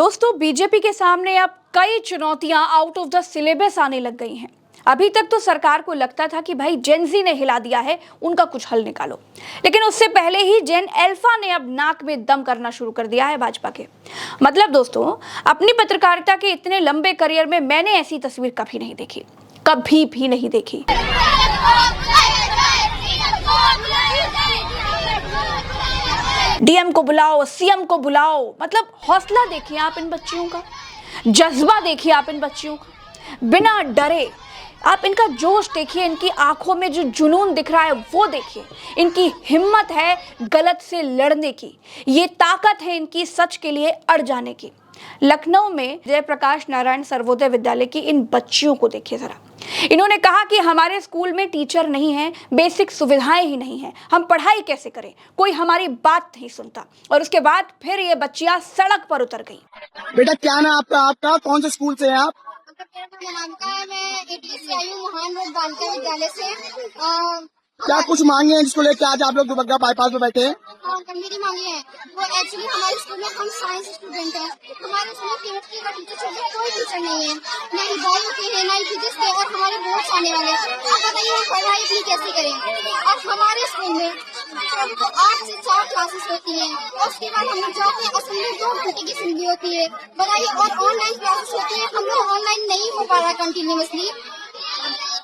दोस्तों, बीजेपी के सामने अब कई चुनौतियां आउट ऑफ द सिलेबस आने लग गई हैं। अभी तक तो सरकार को लगता था कि भाई जेनजी ने हिला दिया है, उनका कुछ हल निकालो, लेकिन उससे पहले ही जेन अल्फा ने अब नाक में दम करना शुरू कर दिया है भाजपा के। मतलब दोस्तों, अपनी पत्रकारिता के इतने लंबे करियर में मैंने ऐसी तस्वीर कभी नहीं देखी, कभी भी नहीं देखी। डीएम को बुलाओ, सीएम को बुलाओ, मतलब हौसला देखिए आप इन बच्चियों का, जज्बा देखिए आप इन बच्चियों का, बिना डरे आप इनका जोश देखिए, इनकी आंखों में जो जुनून दिख रहा है वो देखिए, इनकी हिम्मत है गलत से लड़ने की, ये ताकत है इनकी सच के लिए अड़ जाने की। लखनऊ में जयप्रकाश नारायण सर्वोदय विद्यालय की इन बच्चियों को देखिए जरा। इन्होंने कहा कि हमारे स्कूल में टीचर नहीं है, बेसिक सुविधाएं ही नहीं है, हम पढ़ाई कैसे करें, कोई हमारी बात नहीं सुनता। और उसके बाद फिर ये बच्चियां सड़क पर उतर गई। बेटा क्या नाम आपका कौन से स्कूल से हैं आप? मैं एटीसी आई हूँ, महान रोड बालिका विद्यालय से। क्या कुछ मांगे हैं जिसको लेकर आज आप लोग दुबग्गा बाईपास पे बैठे हैं? मेरी मांगे हैं वो एक्चुअली हमारे स्कूल में हम साइंस स्टूडेंट हैं, हमारे स्कूल में केमिस्ट्री का टीचर छोटे कोई टीचर नहीं है, ना ही बायो के है ना ही फिजिक्स के, और हमारे बोर्ड्स आने वाले हैं। अब बताइए हम पढ़ाई भी कैसे करें। और हमारे स्कूल में 8 से 4 क्लासेस होती है, और उसके बाद हम लोग जाते हैं असेंबली 2 घंटे की असेंबली होती है, बताइए। और ऑनलाइन क्लासेस होती है, हम लोग ऑनलाइन नहीं हो पा रहा कंटिन्यूअसली।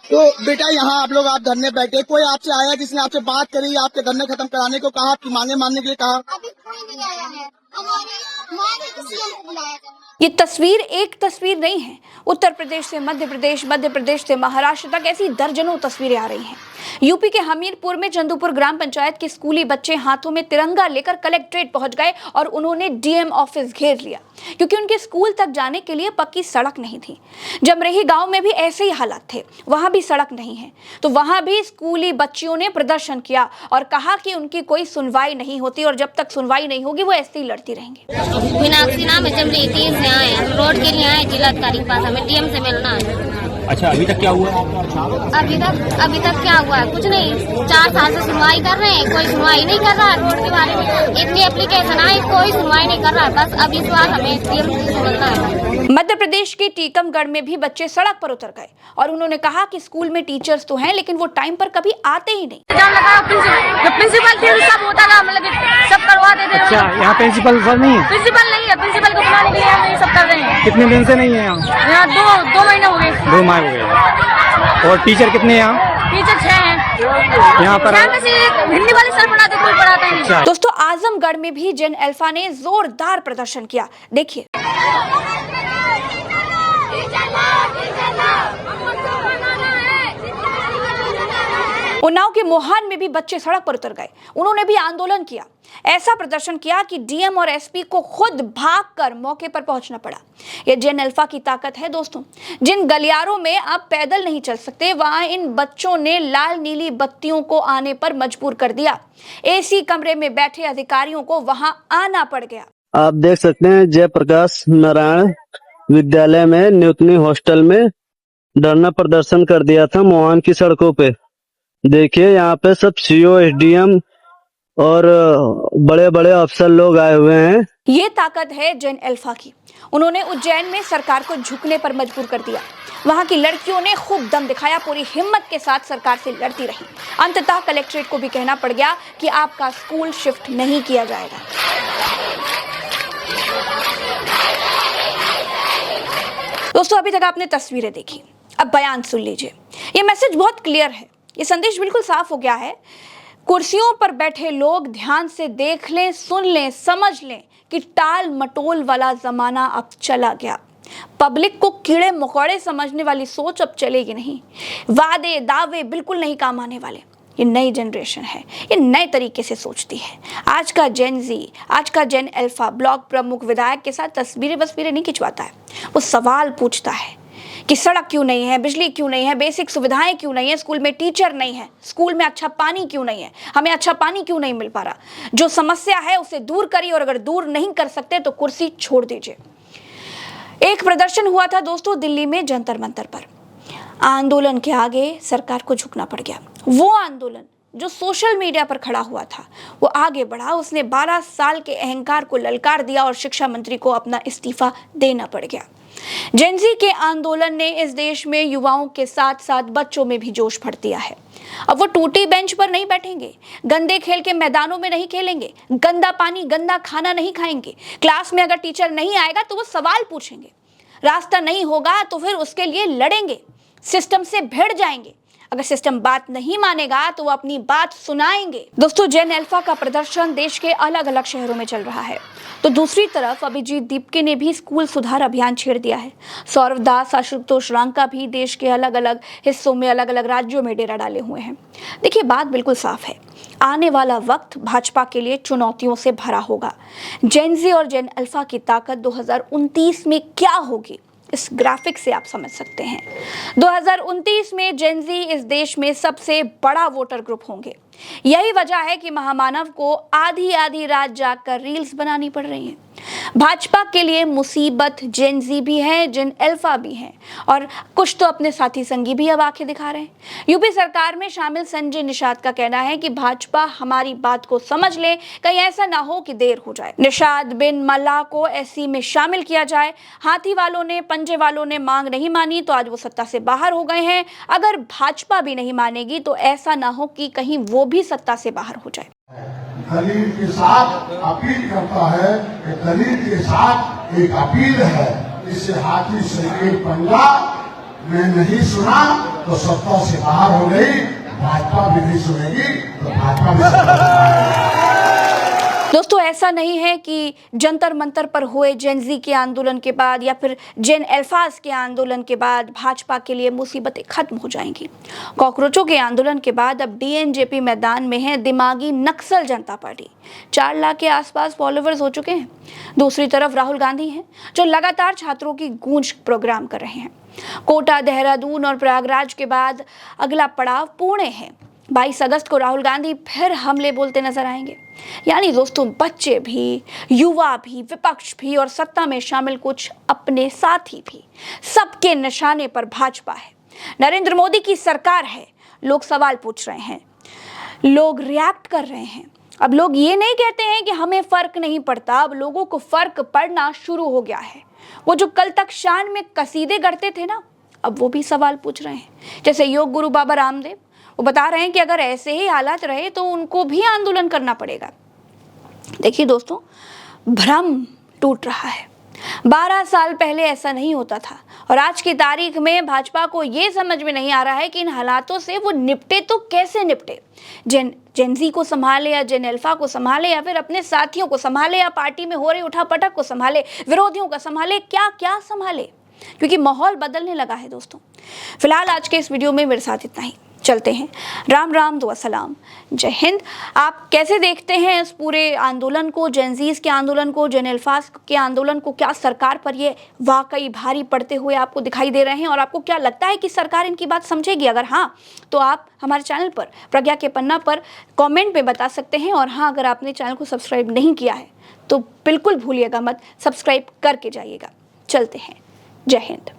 तो बेटा यहाँ आप धरने बैठे, कोई आपसे आया जिसने आपसे बात करी, आपके धरने खत्म कराने को कहा, आपकी मांगे मानने के लिए कहा? अभी कोई नहीं आया है, हमारी मांग है कि सीएम को बुलाया जाए। ये तस्वीर एक तस्वीर नहीं है, उत्तर प्रदेश से मध्य प्रदेश, मध्य प्रदेश से महाराष्ट्र तक ऐसी दर्जनों तस्वीरें आ रही हैं। यूपी के हमीरपुर में चंदूपुर ग्राम पंचायत के स्कूली बच्चे हाथों में तिरंगा लेकर कलेक्ट्रेट पहुंच गए और उन्होंने डीएम ऑफिस घेर लिया, क्योंकि उनके स्कूल तक जाने के लिए पक्की सड़क नहीं थी। जमरेही गांव में भी ऐसे ही हालात थे, वहां भी सड़क नहीं है, तो वहां भी स्कूली बच्चियों ने प्रदर्शन किया और कहा कि उनकी कोई सुनवाई नहीं होती और जब तक सुनवाई नहीं होगी वो ऐसे ही लड़ती रहेंगी। मीनाक्षी नाम है, जमरेही से आए हैं, रोड के लिए आए, जिलाधिकारी के पास, हमें डीएम से मिलना है। अच्छा, अभी तक क्या हुआ? अभी तक क्या हुआ है? कुछ नहीं। 4 साल से सुनवाई कर रहे हैं, कोई सुनवाई नहीं कर रहा है रोड के बारे में। इतनी एप्लीकेशन आई, कोई सुनवाई नहीं कर रहा है। बस अब इस बार हमें डीएम से मिलना है। मध्य प्रदेश के टीकमगढ़ में भी बच्चे सड़क पर उतर गए और उन्होंने कहा कि स्कूल में टीचर्स तो हैं, लेकिन वो टाइम पर कभी आते ही नहीं। प्रिंसिपल सब होता था, मतलब सब करवा देते हैं। अच्छा, यहाँ प्रिंसिपल सर नहीं है? प्रिंसिपल नहीं है, प्रिंसिपल को बुलाने के लिए हम ये सब कर रहे हैं। कितने दिन से नहीं है यहाँ? 2 महीने हो गए। 2 महीने हो गए। और टीचर कितने हैं यहाँ? टीचर 6 हैं। यहाँ पर हिंदी वाले सर पढ़ाते, कोई पढ़ाता नहीं। अच्छा। दोस्तों, आजमगढ़ में भी जेन अल्फा ने जोरदार प्रदर्शन किया, देखिए। उन्नाव के मोहान में भी बच्चे सड़क पर उतर गए, उन्होंने भी आंदोलन किया, ऐसा प्रदर्शन किया कि डीएम और एसपी को खुद भागकर मौके पर पहुंचना पड़ा। यह जेन अल्फा की ताकत है दोस्तों। जिन गलियारों में आप पैदल नहीं चल सकते, वहां इन बच्चों ने लाल नीली बत्तियों को आने पर मजबूर कर दिया। एसी कमरे में बैठे अधिकारियों को वहां आना पड़ गया। आप देख सकते हैं जयप्रकाश नारायण विद्यालय में न्यूतनी हॉस्टल में धरना प्रदर्शन कर दिया था मोहान की सड़कों पे। देखिए यहाँ पे सब सीओ, एसडीएम और बड़े बड़े अफसर लोग आए हुए हैं। ये ताकत है जेन अल्फा की। उन्होंने उज्जैन में सरकार को झुकने पर मजबूर कर दिया। वहां की लड़कियों ने खूब दम दिखाया, पूरी हिम्मत के साथ सरकार से लड़ती रही। अंततः कलेक्ट्रेट को भी कहना पड़ गया कि आपका स्कूल शिफ्ट नहीं किया जाएगा। दोस्तों, अभी तक आपने तस्वीरें देखी, अब बयान सुन लीजिए। ये मैसेज बहुत क्लियर है, ये संदेश बिल्कुल साफ हो गया है। कुर्सियों पर बैठे लोग ध्यान से देख लें, सुन लें, समझ लें कि टाल मटोल वाला जमाना अब चला गया। पब्लिक को कीड़े मकोड़े समझने वाली सोच अब चलेगी नहीं। वादे दावे बिल्कुल नहीं काम आने वाले। ये नई जनरेशन है, ये नए तरीके से सोचती है। आज का जेन जी, आज का जेन अल्फा ब्लॉक प्रमुख विधायक के साथ तस्वीरें नहीं खिंचवाता है, वो सवाल पूछता है कि सड़क क्यों नहीं है, बिजली क्यों नहीं है, बेसिक सुविधाएं क्यों नहीं है, स्कूल में टीचर नहीं है, स्कूल में अच्छा पानी क्यों नहीं है, हमें अच्छा पानी क्यों नहीं मिल पा रहा। जो समस्या है उसे दूर करिए, और अगर दूर नहीं कर सकते तो कुर्सी छोड़ दीजिए। एक प्रदर्शन हुआ था दोस्तों दिल्ली में जंतर मंतर पर। आंदोलन के आगे सरकार को झुकना पड़ गया। वो आंदोलन जो सोशल मीडिया पर खड़ा हुआ था वो आगे बढ़ा, उसने 12 साल के अहंकार को ललकार दिया और शिक्षा मंत्री को अपना इस्तीफा देना पड़ गया। जेन ज़ी के आंदोलन ने इस देश में युवाओं के साथ साथ बच्चों में भी जोश भर दिया है। अब वो टूटी बेंच पर नहीं बैठेंगे, गंदे खेल के मैदानों में नहीं खेलेंगे, गंदा पानी गंदा खाना नहीं खाएंगे, क्लास में अगर टीचर नहीं आएगा तो वो सवाल पूछेंगे, रास्ता नहीं होगा तो फिर उसके लिए लड़ेंगे, सिस्टम से भिड़ जाएंगे, अगर सिस्टम बात नहीं मानेगा तो वो अपनी बात सुनाएंगे। दोस्तों, जेन अल्फा का प्रदर्शन देश के अलग अलग शहरों में चल रहा है, तो दूसरी तरफ अभिजीत दीपके ने भी स्कूल सुधार अभियान छेड़ दिया है। सौरव दास, आशुतोष रांका भी देश के अलग अलग हिस्सों में अलग अलग राज्यों में डेरा डाले हुए हैं। देखिए, बात बिल्कुल साफ है, आने वाला वक्त भाजपा के लिए चुनौतियों से भरा होगा। जेन ज़ी और जेन अल्फा की ताकत 2029 में क्या होगी, इस ग्राफिक से आप समझ सकते हैं। 2029 में जेन ज़ी इस देश में सबसे बड़ा वोटर ग्रुप होंगे। यही वजह है कि महामानव को आधी आधी रात जागकर रील्स बनानी पड़ रही हैं। भाजपा के लिए मुसीबत जेन ज़ी भी है, जेन अल्फा भी है, और कुछ तो अपने साथी संगी भी अब आंखें दिखा रहे हैं। यूपी सरकार में शामिल संजय निषाद का कहना है कि भाजपा हमारी बात को समझ ले, कहीं ऐसा ना हो कि देर हो जाए। निषाद बिन मल्लाह को एससी में शामिल किया जाए। हाथी वालों ने, पंजे वालों ने मांग नहीं मानी तो आज वो सत्ता से बाहर हो गए हैं। अगर भाजपा भी नहीं मानेगी तो ऐसा ना हो कि कहीं वो भी सत्ता से बाहर हो जाए। दलील के साथ अपील करता है कि दलील के साथ एक अपील है, इससे हाथी से एक पंजा मैं नहीं सुना तो सत्ता से बाहर हो गई, भाजपा भी नहीं सुनेगी तो भाजपा भी सत्ता। दोस्तों, ऐसा नहीं है कि जंतर मंतर पर हुए जेन ज़ी के आंदोलन के बाद या फिर जेन अल्फाज के आंदोलन के बाद भाजपा के लिए मुसीबतें खत्म हो जाएंगी। कॉकरोचों के आंदोलन के बाद अब डीएनजेपी मैदान में है दिमागी नक्सल जनता पार्टी। 4 लाख के आसपास फॉलोवर्स हो चुके हैं। दूसरी तरफ राहुल गांधी हैं जो लगातार छात्रों की गूंज प्रोग्राम कर रहे हैं। कोटा, देहरादून और प्रयागराज के बाद अगला पड़ाव पुणे है। 22 अगस्त को राहुल गांधी फिर हमले बोलते नजर आएंगे। यानी दोस्तों, बच्चे भी, युवा भी, विपक्ष भी और सत्ता में शामिल कुछ अपने साथी भी, सबके निशाने पर भाजपा है। नरेंद्र मोदी की सरकार है। लोग सवाल पूछ रहे हैं, लोग रिएक्ट कर रहे हैं। अब लोग ये नहीं कहते हैं कि हमें फर्क नहीं पड़ता, अब लोगों को फर्क पड़ना शुरू हो गया है। वो जो कल तक शान में कसीदे गढ़ते थे ना, अब वो भी सवाल पूछ रहे हैं। जैसे योग गुरु बाबा रामदेव, वो बता रहे हैं कि अगर ऐसे ही हालात रहे तो उनको भी आंदोलन करना पड़ेगा। देखिए दोस्तों, भ्रम टूट रहा है। 12 साल पहले ऐसा नहीं होता था और आज की तारीख में भाजपा को ये समझ में नहीं आ रहा है कि इन हालातों से वो निपटे तो कैसे निपटे। जेन ज़ी को संभाले या जेन अल्फा को संभाले या फिर अपने साथियों को संभाले या पार्टी में हो रही उठापटक को संभाले, विरोधियों का संभाले, क्या क्या संभाले, क्योंकि माहौल बदलने लगा है। दोस्तों, फिलहाल आज के इस वीडियो में मेरे साथ इतना ही। चलते हैं। राम राम, दुआ सलाम, जय हिंद। आप कैसे देखते हैं इस पूरे आंदोलन को, जेन ज़ीज़ के आंदोलन को, जेन अल्फाज के आंदोलन को? क्या सरकार पर ये वाकई भारी पड़ते हुए आपको दिखाई दे रहे हैं और आपको क्या लगता है कि सरकार इनकी बात समझेगी? अगर हाँ, तो आप हमारे चैनल पर प्रज्ञा के पन्ना पर कमेंट में बता सकते हैं। और हाँ, अगर आपने चैनल को सब्सक्राइब नहीं किया है तो बिल्कुल भूलिएगा मत, सब्सक्राइब करके जाइएगा। चलते हैं। जय हिंद।